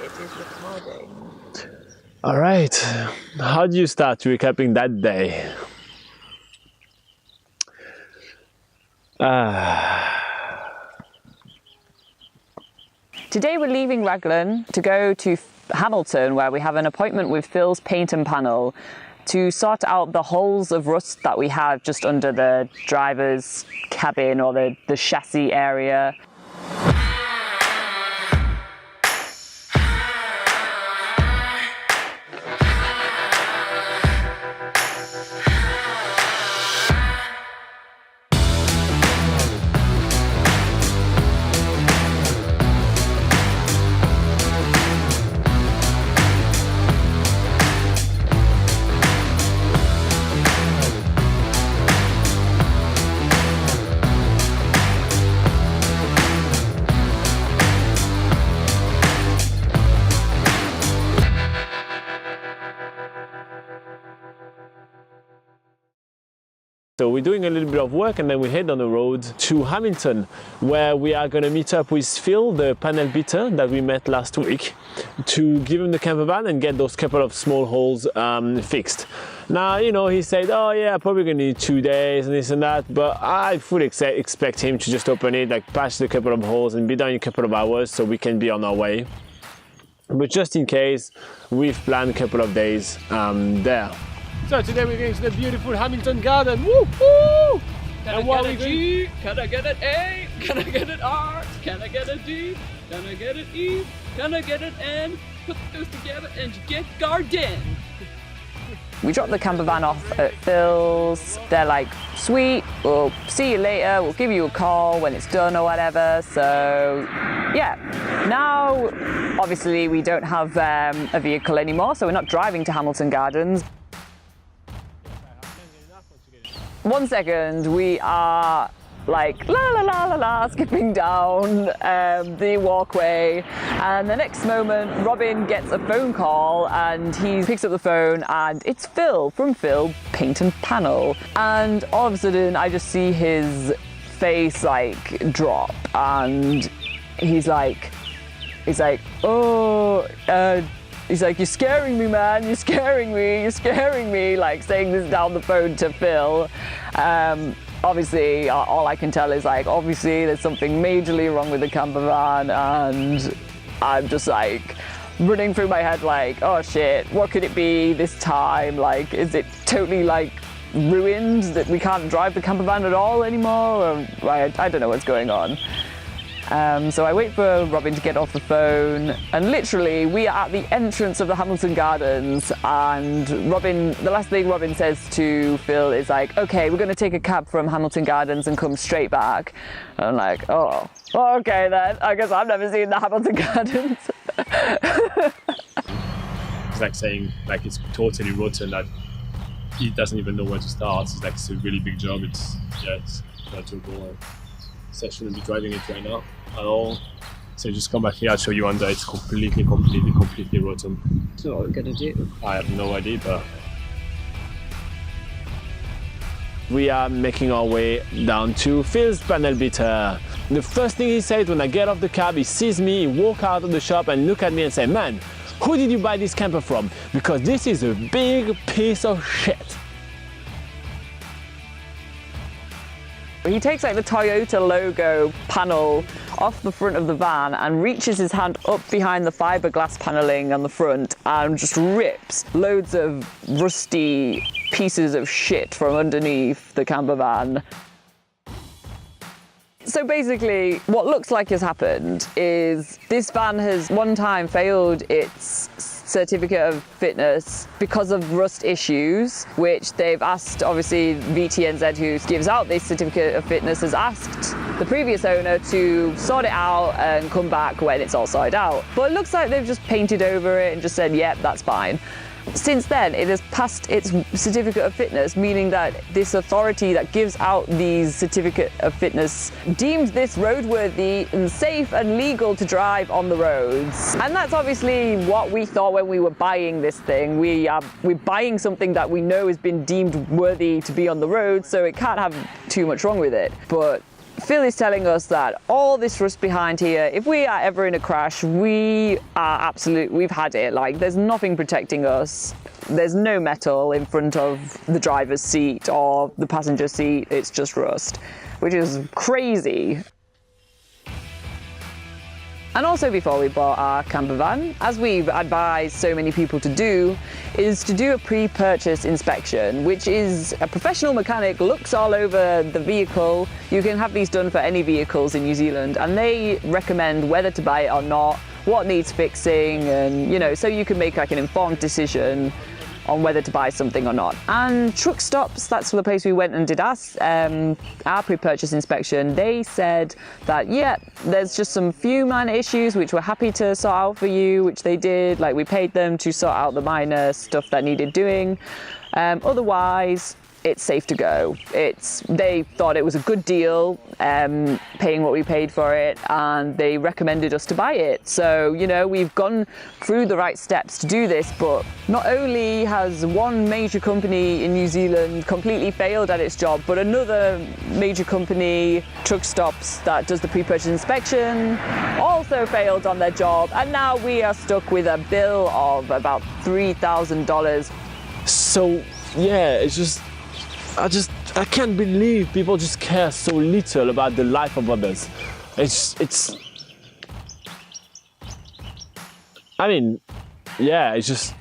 It is recording. All right, how do you start recapping that day? Today we're leaving Raglan to go to Hamilton, where we have an appointment with Phil's paint and panel to sort out the holes of rust that we have just under the driver's cabin or the chassis area. So we're doing a little bit of work and then we head on the road to Hamilton, where we are going to meet up with Phil, the panel beater that we met last week, to give him the campervan and get those couple of small holes fixed. Now, you know, he said, oh yeah, probably going to need 2 days and this and that, but I fully expect him to just open it, like patch the couple of holes and be done in a couple of hours so we can be on our way. But just in case, we've planned a couple of days there. So today we're going to the beautiful Hamilton Garden. Woo-hoo! Can I get a G? Can I get an A? Can I get an R? Can I get a D? Can I get an E? Can I get an N? Put those together and you get garden. We dropped the campervan off at Phil's. They're like, sweet, we'll see you later, we'll give you a call when it's done or whatever. So yeah, now obviously we don't have a vehicle anymore, so we're not driving to Hamilton Gardens. 1 second, we are like la la la la la skipping down the walkway, and the next moment Robin gets a phone call and he picks up the phone and it's Phil from Phil Paint and Panel, and all of a sudden I just see his face like drop and he's like oh he's like, you're scaring me, man, you're scaring me, like saying this down the phone to Phil. Obviously, all I can tell is like, obviously there's something majorly wrong with the campervan, and I'm just like running through my head like, oh shit, what could it be this time? Like, is it totally like ruined that we can't drive the campervan at all anymore? Or, I don't know what's going on. So I wait for Robin to get off the phone, and literally we are at the entrance of the Hamilton Gardens, and the last thing Robin says to Phil is like, okay, we're going to take a cab from Hamilton Gardens and come straight back. And I'm like, oh, okay then, I guess I've never seen the Hamilton Gardens. It's like saying like it's totally rotten, that he doesn't even know where to start. It's like it's a really big job. It's not too cool. So I shouldn't be driving it right now at all. So just come back here, I'll show you under. It's completely rotten. So what we're gonna do? I have no idea, but we are making our way down to Phil's panel beater. The first thing he said when I get off the cab, he sees me, he walk out of the shop and look at me and say, man, who did you buy this camper from? Because this is a big piece of shit. He takes like the Toyota logo panel off the front of the van and reaches his hand up behind the fiberglass paneling on the front and just rips loads of rusty pieces of shit from underneath the campervan. So basically, what looks like has happened is this van has one time failed its certificate of fitness because of rust issues, which they've asked, obviously BackpackerGuide.NZ, who gives out this certificate of fitness, has asked the previous owner to sort it out and come back when it's all sorted out. But it looks like they've just painted over it and just said, yep, that's fine. Since then, it has passed its certificate of fitness, meaning that this authority that gives out these certificate of fitness deemed this roadworthy and safe and legal to drive on the roads. And that's obviously what we thought when we were buying this thing. We're buying something that we know has been deemed worthy to be on the road, so it can't have too much wrong with it. But Phil is telling us that all this rust behind here, if we are ever in a crash, we've had it. Like, there's nothing protecting us. There's no metal in front of the driver's seat or the passenger seat. It's just rust, which is crazy. And also, before we bought our camper van, as we've advised so many people to do, is to do a pre-purchase inspection, which is a professional mechanic looks all over the vehicle. You can have these done for any vehicles in New Zealand, and they recommend whether to buy it or not, what needs fixing, and you know, so you can make like an informed decision on whether to buy something or not. And Truck Stops, that's the place we went and did our pre-purchase inspection. They said that, yeah, there's just some few minor issues which we're happy to sort out for you, which they did. Like, we paid them to sort out the minor stuff that needed doing. Otherwise, it's safe to go. They thought it was a good deal, paying what we paid for it, and they recommended us to buy it. So, you know, we've gone through the right steps to do this, but not only has one major company in New Zealand completely failed at its job, but another major company, Truck Stops, that does the pre-purchase inspection, also failed on their job, and now we are stuck with a bill of about $3,000. So, yeah, it's just, I can't believe people just care so little about the life of others. I mean, yeah, it's just.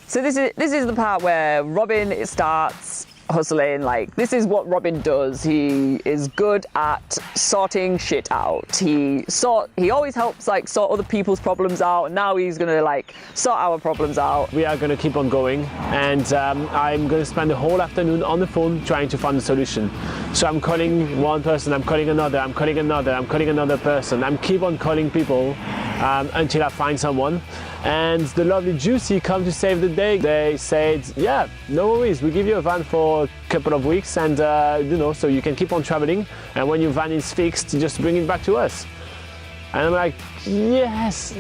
So this is the part where Robin starts hustling. Like, this is what Robin does. He is good at sorting shit out. He always helps like sort other people's problems out, and now he's gonna like sort our problems out. We are gonna keep on going, and I'm gonna spend the whole afternoon on the phone trying to find a solution. So I'm calling one person, I'm calling another, I'm calling another, I'm calling another person. I'm keep on calling people until I find someone. And the lovely Juicy come to save the day. They said, yeah, no worries, we give you a van for a couple of weeks, and you know, so you can keep on traveling, and when your van is fixed, just bring it back to us. And I'm like, yes,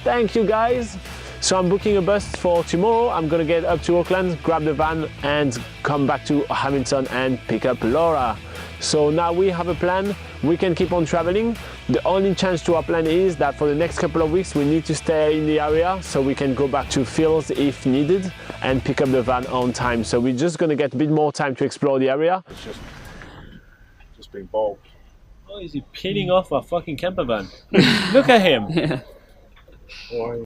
thank you guys. So I'm booking a bus for tomorrow. I'm gonna get up to Auckland, grab the van, and come back to Hamilton and pick up Laura. So now we have a plan. We can keep on traveling. The only change to our plan is that for the next couple of weeks we need to stay in the area so we can go back to Phil's if needed and pick up the van on time. So we're just gonna get a bit more time to explore the area. It's just being bold. Oh, is he peeling off our fucking camper van? Look at him. Yeah. Why?